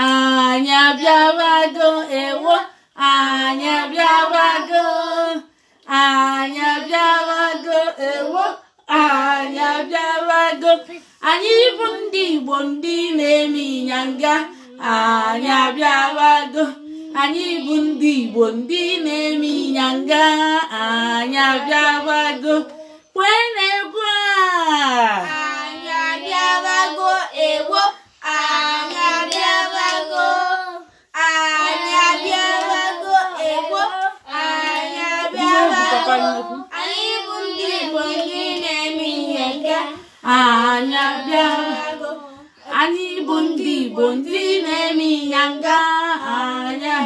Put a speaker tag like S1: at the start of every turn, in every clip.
S1: anya bịawago ewo anya bịawago anya bịawago ewo anya bịawago anyị bụ ndị Igbo ndị na-eme ịnyanga anya bịawago anyị bụ ndị Igbo ndị na-eme ịnyanga anya bịawago kwenegwu anya bịawago ewo anya bịawago anya bịawago ewo anya bịawago anyị bụ ndị Igbo ndị na-eme ịnyanga anya bịawago anyị bụ ndị Igbo ndị na-eme ịnyanga anya.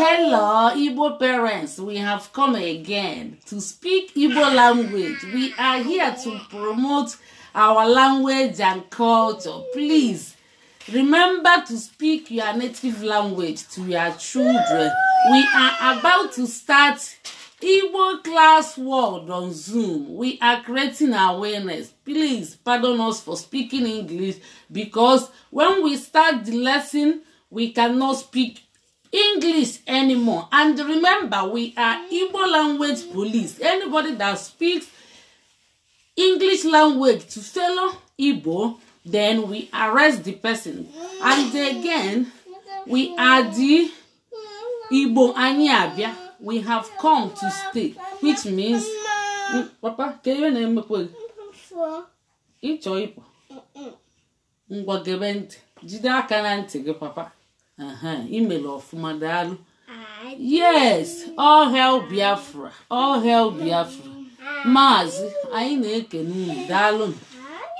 S1: Hello Igbo parents, we have come again to speak Igbo language. We are here to promote our language and culture. Please remember to speak your native language to your children. We are about to start Igbo class world on Zoom. We are creating awareness. Please pardon us for speaking English, because when we start the lesson, we cannot speak English anymore. And remember, we are Igbo language police. Anybody that speaks English language to fellow Igbo, then we arrest the person. And again, we are the Igbo Anyabia. We have come to stay, which means Papa, can you name me? Icho ngwa gebent jide aka na ntị gị papa. Email of Madalu. Yes, all hell Biafra, all hell Biafra. Maazị, anyị na-ekene unu daalụ.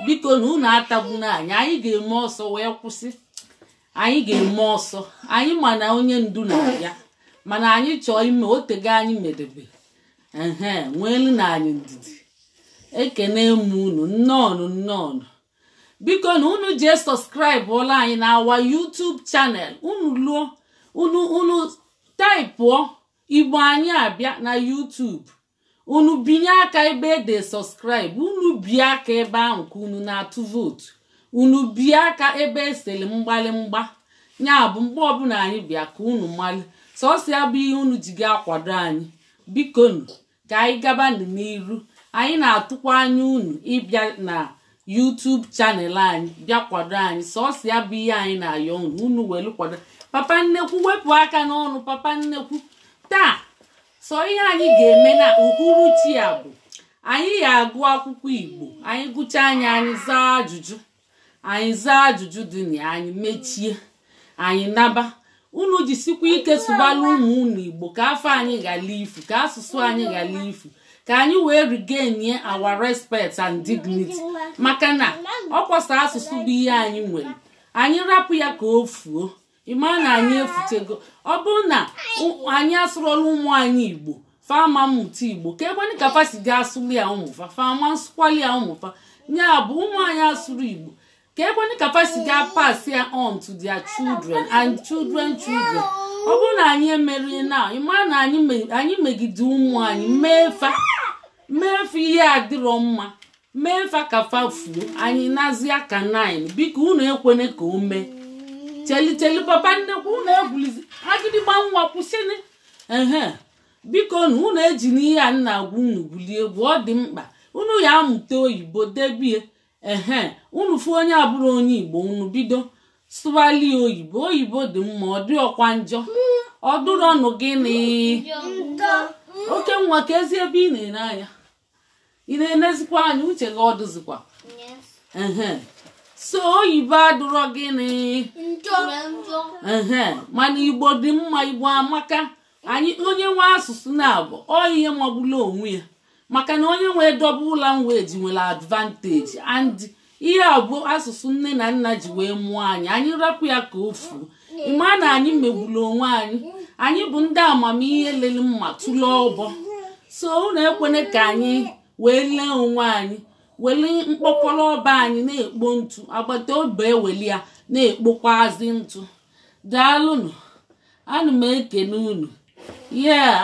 S1: Biko na unu atagbuna anyị ga-eme ọsọ wee kwụsị. Anyị ga-eme ọsọ. Anyị ma na onye ndu na-abịa. Mana anyị chọọ ime otega anyị medebe. Nwelu na anyị ndidi. Ekene m unu nnọọ. Biko na unu je subscribe ola anyị na our YouTube channel. Unu type Igbo Anyabia na YouTube. Unu binye aka ebe de subscribe. Unu bie aka ebe ahụ ka unu na-atụ vote. Unu bie aka ebe esele mgba. Nya bụ mgbe ọbụla anyị bịa ka unu mali. Sọsọ ya bụ ihe unu ji ga-akwado anyị. Biko nu ka anyị gaba n'iru. Anyị na-atụkwa anya unu ịbịa na YouTube channel anyị bịa kwado anyị. Sọsọ ya bụ ihe anyị na-ayọ unu welu kwado. Papa nnekwu wepụ aka n'ọnụ papa nnekwu. Taa so ihe anyị ga-eme na uhuruchi ya bụ anyị ga-agụ akwụkwọ Igbo. Anyị gụcha anyị zaa ajụjụ. Anyị zaa ajụjụ dị na anyị mechie. Anyị naba. Unu jisikwa ike sụbalụ ụmụ unu Igbo ka afọ anyị ghara ifu, ka asụsụ anyị ghara ifu, ka anyị wee regain our respect and dignity. Maka na ọ kwasa asụsụ bụ ihe anyị nwere. Anyị rapụ ya ka o fuo. Ịma na anyị efutego. Ọ bụrụ na anyị asụrụla ụmụ anyị Igbo, fama mmụta Igbo, ka ekwani ka fa si ga asụrụ ya ụmụfa, fama nsụkwali ya ụmụfa. Nya bụ ụmụ anyị asụrụ Igbo. Ka ekwani ka fa si ga pass ya on to their children and children. Ọ bụrụ na anyị emerie na, ịma na anyị megide ụmụ anyị meefa ihe adịrọ mma. Meefa ka fa fuo, anyị nazi aka 9. Biko unu ekwene ka o mee. Cheli papa nnekwu unu egwulizi agịdịgba nwa kwụsịnị. Biko unu eji n'ihe a na-agwa unu gwulie egwu, ọ dị mkpa. Unu ya amụta oyibo debie. Unu fu onye abụrụ onye Igbo, unu bido sụwali oyibo dị mma, ọ dị ọkwa njọ. Ọ dụrụ ọnụ gịnị? Oke nwa ka ezi ebe ị na-ene anya. Ị na-enezikwa anya uche gị ọ dụzikwa. So oyibo adụrọ gịnị? Mana Igbo dị mma, Igbo amaka. Anyị onye nwe asụsụ na-abụ ọ ihe magbula onwe ya. Maka na onye nwe double language nwere advantage, and ihe abụ asụsụ nne na nna ji wee mụọ anyị. Anyị rapụ ya ka o fuo. Ịma na anyị megbulu onwe anyị. Anyị bụ ndị amamihe lele mma tụle ọbọ. So unu ekwene ka anyị wee lee onwe anyị, weli mkpọkọrọ ọba anyị na-ekpo ntụ, agbata obi eweli ya na-ekpokwazi ntụ. Daalụnụ. Ana m ekene unu.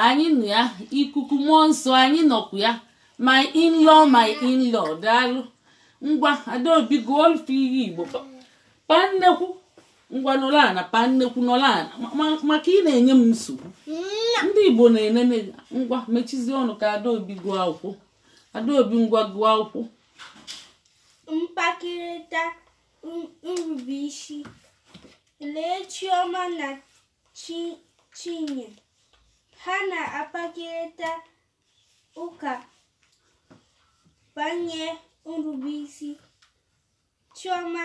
S1: Anyị nọ ya, ikuku mmụọ nsọ anyị nọkwa ya. My in-law, daalụ. Ngwa Adaobi gụọ ife ihe Igbo. Pa nnekwu ngwa nọlana pa nnekwu nọlana maka ị na-enye m nsogbu. Ndị Igbo na-enene ngwa mechizie ọnụ ka Adaobi gụọ akwụkwọ. Adaobi ngwa gụọ akwụkwọ.
S2: Mkpakịrịta nrubeisi. Lee Chioma na Chinye, ha na-akpakịrịta ụka banyere nrubeisi. Chioma: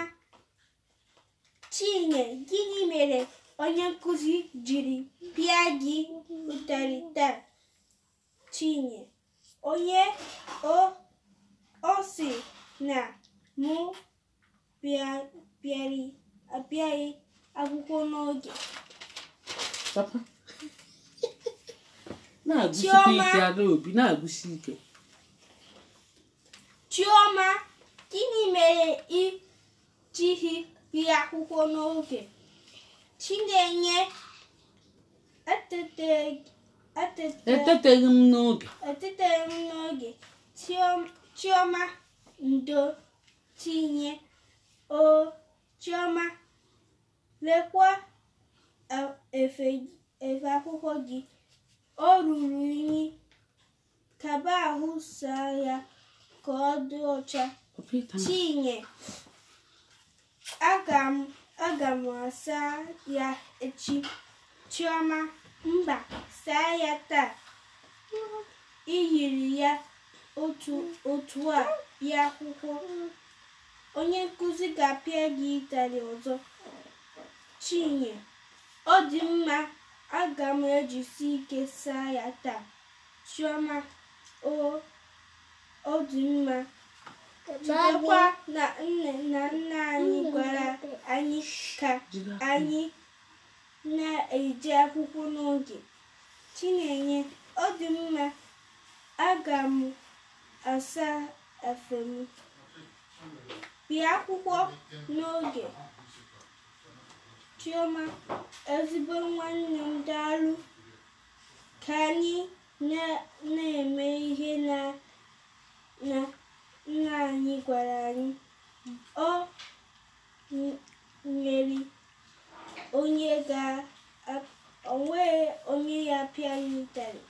S2: Chinye, gịnị mere onye nkụzi jiri pịa gị ụtarị taa? Chinye: onye o sị na mụ abịaghị akwụkwọ n'oge.
S1: Papa na-agụsi ike. Adaobi na-agụsi ike.
S2: Chioma: gịnị mere ị jighị bịa akwụkwọ n'oge? Chinenye:
S1: eteteghị m n'oge.
S2: Chioma: ndo. Chinye: o Chioma, lekwa efe akwụkwọ gị, o ruru unyi. Kaba ahụ saa ya ka ọ dị ọcha. Chinye: aga m asa ya echi. Chioma: mba, saa ya taa. I yiri ya otu a bịa akwụkwọ, onye nkụzi ga-apịa gị ịtarị ọzọ. Chinye: ọ dị mma, aga m ejisi ike saa ya taa. Chioma: ọ dị mma. Chetakwa na nne na nna anyị gwara anyị ka anyị na-eje akwụkwọ n'oge. Chinenye: ọ dị mma, aga m asa efe m. Bịa akwụkwọ n'oge. Chioma: ezigbo nwanne m, daalụ. Ka anyị na-eme ihe na nna anyị gwara anyị. O nwere onye ya pịara ụtarị.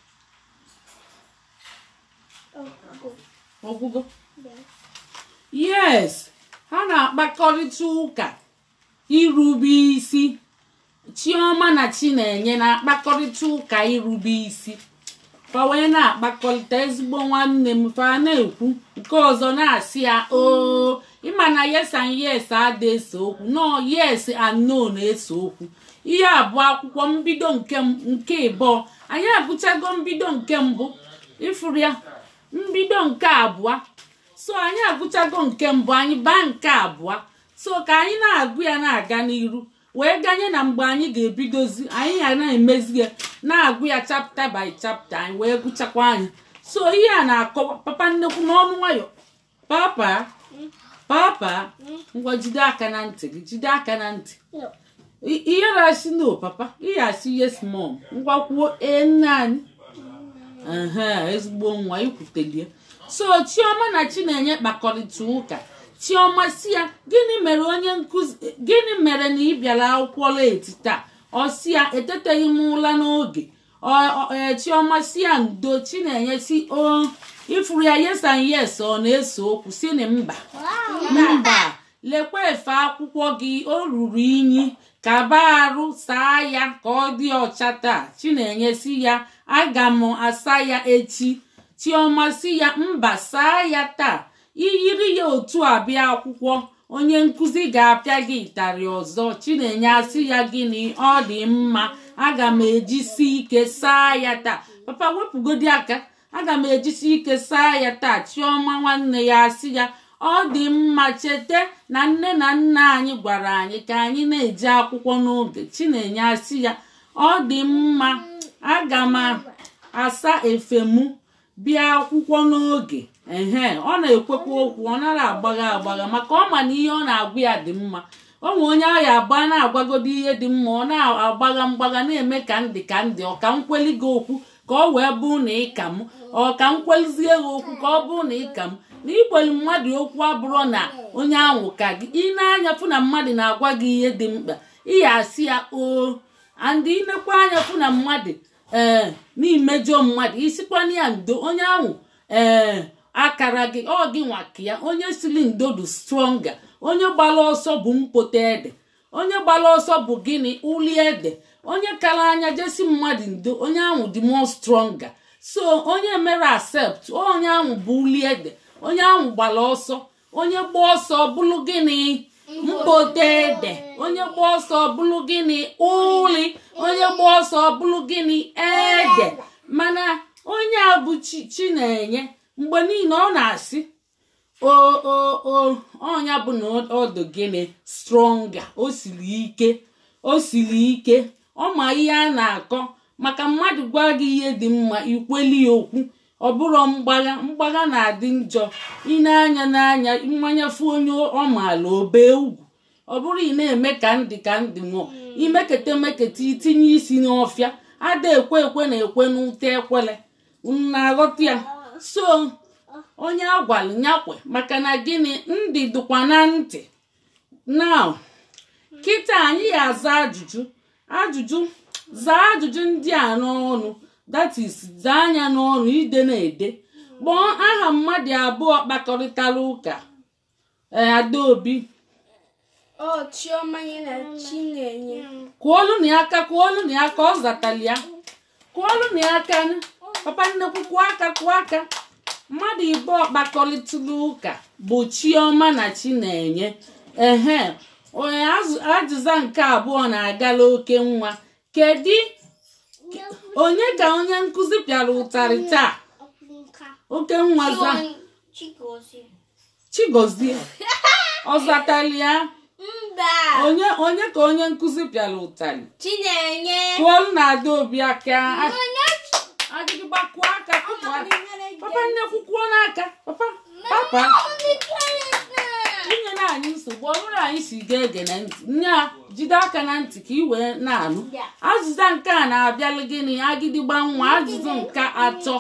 S1: Ọgwụgwọ. Yes, ha na-akpakọrịta ụka irube isi. Chioma na Chinenye na-akpakọrịta ụka irube isi. Fa wee na-akpakọrịta ezigbo nwanne m. Fa na-ekwu nke ọzọ na-asị ya oo, ịma na yes and yes ada ese okwu, no yes and no na-ese okwu. Ihe abụọ akwụkwọ mbido nke ịbụọ. Anyị agụchago mbido nke mbụ, ifuru ya mbido nke abụọ. So anyị agụchago nke mbụ, anyị baa nke abụọ. So ka anyị na-agụ ya na-aga n'iru wee ganye na mgbe anyị ga-ebidozi, anyị ya na-emezi ya na-agụ ya chapter by chapter, anyị wee gụchakwa anya. So ihe a na-akọwa papa nnekwu n'ọnụ nwayọ. Papa ngwa jide aka na ntị gị, jide aka na ntị. Ihe na-asị no papa, ihe asị yes mom. Ngwa kwuo nne anyị. Ezigbo nwa ikwutelie. So Chioma na Chinenye kpakọrịta ụka. Chioma si ya, gịnị mere na ị bịara akwụkwọ late taa? Ọ si ya, eteteghị m ụra n'oge. Chioma si ya ndo. Chinenye si o ifuru ya yes and yes ọ na-ese okwu. Si na mba, lekwa efe akwụkwọ gị, o ruru unyi. Kaba arụ saa ya ka ọ dị ọcha taa. Chinenye si ya, aga m asa ya echi. Chioma si ya mba, saa ya taa. Iyiri ya otu a bịa akwụkwọ, onye nkụzi ga-apịa gị ịtarị ọzọ. Chinenye asị ya gịnị? Ọ dị mma, aga m ejisi ike saa ya taa. Papa wepụgodi aka. Aga m ejisi ike saa ya taa. Chioma nwanne ya asị ya ọ dị mma, cheta na nne na nna anyị gwara anyị ka anyị na-eje akwụkwọ n'oge. Chinenye asị ya ọ dị mma, aga m asa efe m bịa akwụkwọ n'oge. Ọ na-ekwekwa okwu, ọ nara agbagha maka ọ ma na ihe ọ na-agwa ya dị mma. O nwe onye ahụ agba na-agwagodo ihe dị mma, ọ na-agbagha na-eme ka ndị ọ ka m kweli gị okwu ka ọ wee bụrụ na ịka m, ọ ka m kwelizie gị okwu ka ọ bụrụ na ịka m. Na ikweli mmadụ okwu abụrụ na onye ahụ ka gị. Ị na-anya fụ na mmadụ na-agwa gị ihe dị mkpa, ihe asị ya o and inekwa anya fụ na mmadụ n'imejọ mmadụ isikwana ya ndo onye ahụ akara gị ọ gị nwaka ya onye siri ndo dị stronger onye gbara ọsọ bụ mkpote ede onye gbara ọsọ bụ gịnị uli ede onye kara anya jesi mmadụ ndo onye ahụ dị more stronger so onye mere accept onye ahụ bụ uli ede onye ahụ gbara ọsọ onye gba ọsọ bụrụ gịnị mkpote ede onye gba ọsọ bụrụ gịnị uli onye gba ọsọ bụrụ gịnị ede mana onye a bụ Chinenye mgbe niile ọ na-asị ọnya bụ na ọdụ gịnị stronger o siri ike ọ ma ihe a na-akọ maka mmadụ gwa gị ihe dị mma ikweli ya okwu ọ bụrụ mgbagha na-adị njọ ịna-anya n'anya mmanya fụ onye ọ maala obee ugwu ọ bụrụ ị na-eme ka ndị nwụọ imekete itinye isi n'ọfịa ada ekwe na-ekwe n'ute ekwele na-aghọta ya so onye agwalụ nyakwe maka na gịnị ndị dụkwa na ntị now kịta anyị ga-aza zaa ajụjụ ndị a n'ọnụ that is zaa anya n'ọnụ ide na-ede kpọọ aha mmadụ abụọ kpakọrịtara ụka Adaobi
S2: Chioma na Chinenye
S1: kwuolu na aka ọ zatali ya kwuolu na aka papa nnekwu kwuo aka mmadụ ibe ọkpakọrịtụrụ ụka bụ Chioma na Chinenye onye ajụza nke abụọ na-agala oke nwa kedu onye ka onye nkụzi pịara ụtarị taa oke nwa za Chigozie ọ zatali ya onye ka onye nkụzi pịara ụtarị
S2: Chinenye
S1: kwuolu na Adaobi aka agịgịgbakwuo aka papa nnekwu kwuo n'aka papa inye na anyị nsogbu ọ bụrụ anyị si ga-ege na ntị nne a jide aka na ntị ka ị wee na-anụ azịza nke a na-abịalụ gịnị agịdịgba nwa azịza nke atọ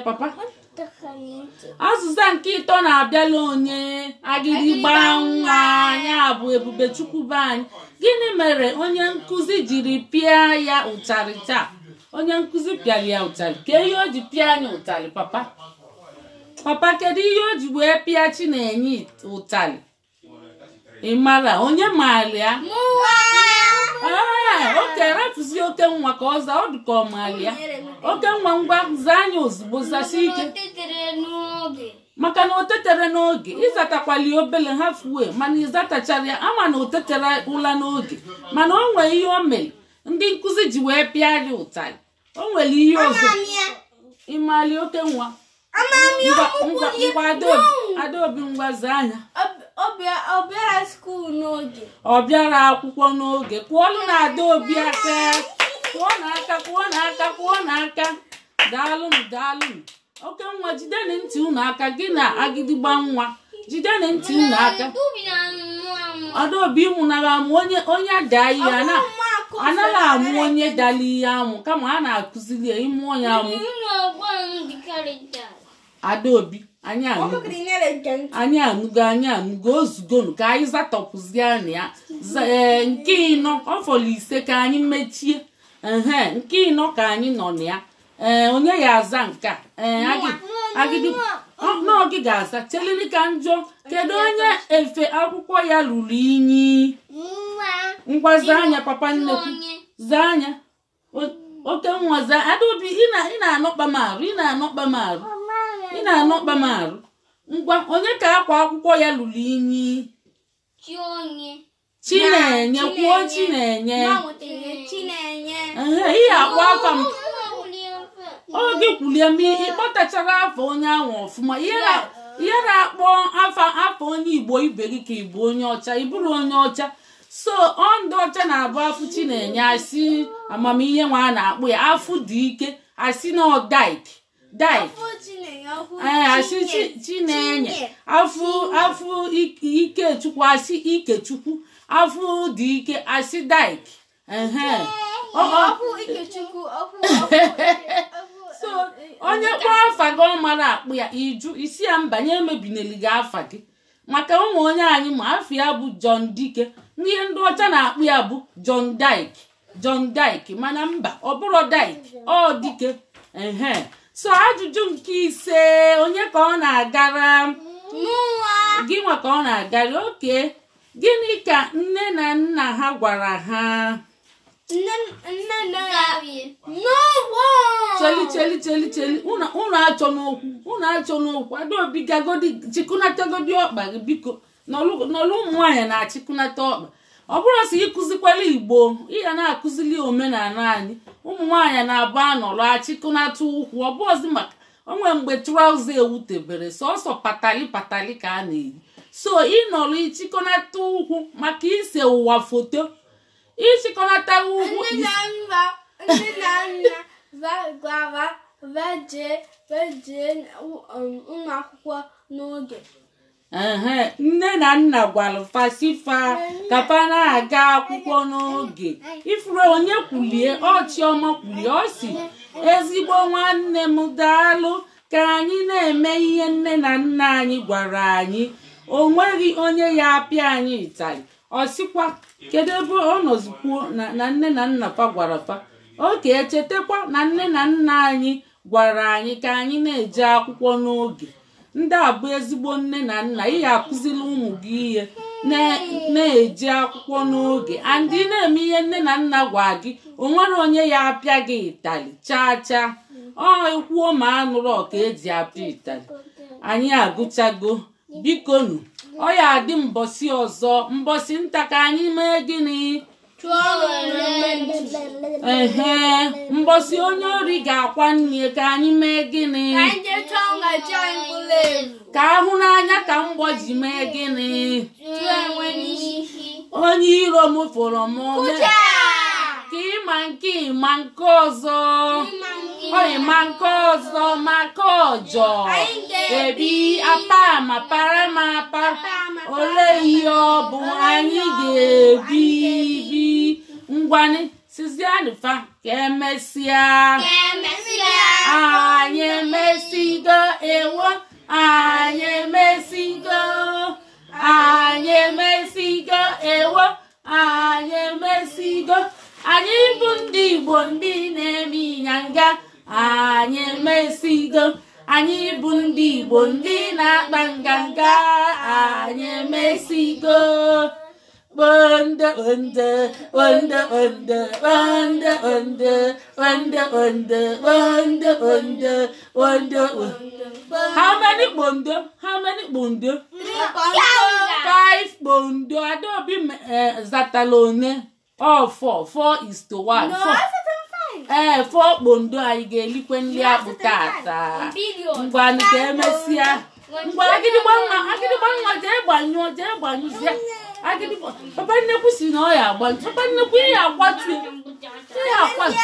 S1: papa azịza nke ịtọ na-abịalụ onye agịdịgba nwa anya bụ Ebubechukwu be anyị gịnị mere onye nkụzi jiri pịa ya ụtarị taa onye nkụzi pịara ya ụtarị ka ihe o ji pịa anya ụtarị papa kedu ihe o ji wee pịa Chinenye ụtarị ị mara onye maara ya oke rapụzi oke nwa ka ọ zaa ọ dị ka ọ maara ya oke nwa ngwa zaa anya ozugbo zasi ike maka na o tetere n'oge ịzatakwali obele ha fuwe mana ịzatachara ya ama na o tetere ụla n'oge mana o nwere ihe o mere ndị nkụzi ji wee pịa gị ụtarị o nwere ihe ọzọ ịmali oke nwa ngwa Adaobi ngwazi anya ọ bịara akwụkwọ n'oge kwuolu na Adaobi aka kwuo n'aka daalụnụ oke nwa jideni ntị unu aka gị na agịdịgba nwa jideni ntị unu aka Adaobi mụnara amụ onye daa ihe anaghị amụ onye dara ihe amụ kama a na-akụziri ya ịmụọ ya amụ Adaobi anyị anụgo ozugonu ka anyị zatọpụzie na ya nke ịnọ ọ fọrọ ise ka anyị mechie nke ịnọ ka anyị nọ na ya onye ya aza nke n'oge ga-aza cheliri ka njọ kedu onye efe akwụkwọ ya ruru inyi ngwazi anya papa nnekwu zaa anya oke nwa zaa Adaobi ị na-anọkpa m arụ ngwa onye ka akwa akwụkwọ ya ruru inyi Chinenye kwuo Chinenye ihe akwa afa m oge kwulie m ịkpọtachara afọ onye ahụ ọfụma ihe na-akpọ afọ onye Igbo ibe gị ka Igbo onye ọcha ịbụrụ onye ọcha so ndị ọcha na-abụ afụ Chinenye asị amamihe nwa a na-akpụ ya afụ dị ike asị na dike asị Chinenye afụ Ikechukwu asị Ikechukwu afụ dị ike asị dike so onye kpọọ afa gị ọ mara akpụ ya iju isi ya mbanye emebineli gị afa gị maka ụmụ onye anyị ma afọ ya bụ John Dike ihe ndị ọcha na-akpụ ya bụ John Dike mana mba ọ bụrụ Dike ọ dike so ajụjụ nke ise onye ka ọ na-agara gị nwa ka ọ na-agara oke gịnị ka nne na nna ha gwara ha cheli unu achọ n'okwu Adaobi gagodi chịkụnatagodi ọkpa gị biko n'ọlụ ụmụ nwaanyị na-achịkụnata ọkpa ọ bụrụ sị ịkụzikwala Igbo ịya na-akụzili omenala anyị ụmụ nwaanyị na-abụ anọrọ achịkụnata ụkwụ ọ bụ ọzi maka onwe mgbe trauza ewutebere sọsọ patali ka a na-eyi so ịnọrọ ịchịkọnata ụkwụ maka ise ụwa foto ịchịkọnata ụkwụ
S2: ụmụ akwụkwọ n'oge
S1: nne na nna gwara fasifa kapa na-aga akwụkwọ n'oge ifuru onye kwulie Chioma kwulie ọ si ezigbo nwanne m daalụ ka anyị na-eme ihe nne na nna anyị gwara anyị o nweghị onye ya apịa anyị ịtarị ọ sịkwa kedu ebe ọ nọzikwuo na nne na nna fa gwara fa oke echetakwa na nne na nna anyị gwara anyị ka anyị na-eje akwụkwọ n'oge ndị a bụ ezigbo nne na nna ị ga-akụziri ụmụ gị ihe na-eje akwụkwọ n'oge andị na-eme ihe nne na nna gwa gị o nwere onye ya apịa gị ịtarị chaa ekwuo ma anụrụ ọka eji apịa ịtarị anyị agụchago bikonu ọ ya adị mbọsị ọzọ mbọsị nta ka anyị mee gịnị mbọsị onye ori ga-akwa nne ka anyị mee gịnị ka ahụ n'anya ka mgbọ ji mee gịnị onye iro m fọrọ m ka ịma nke ọzọ ịma nke ọzọ maka ọjọ ebi apa ma para m apa ole ihe ọ bụ anyị ga-ebi ngwanị sizianụfa ka emesịa anyị emesigo ewo anyị emesigo ewo anyị emesigo anyị bụ ndị Igbo ndị na-eme ịnyanga anyị emesigo anyị bụ ndị Igbo ndị na-akpa nganga anyị emesigo Wonder, wonder, wonder, wonder, wonder, wonder, wonder, wonder, wonder, wonder, wonder, wonder. How many bondo? How many bondo? 5 bondo. Adaobi Zatalone. Oh, 4 is to 1.
S2: No,
S1: 4 bondo anyị ga-elikwe nri akpụ tata. Ngwa nke emesịa. Ngwa agịdịgba nwa jee gbanyụzie. Papa nnekwu si na ọ ya agba. Papa nnekwu ya akwatu. Ya akwatu.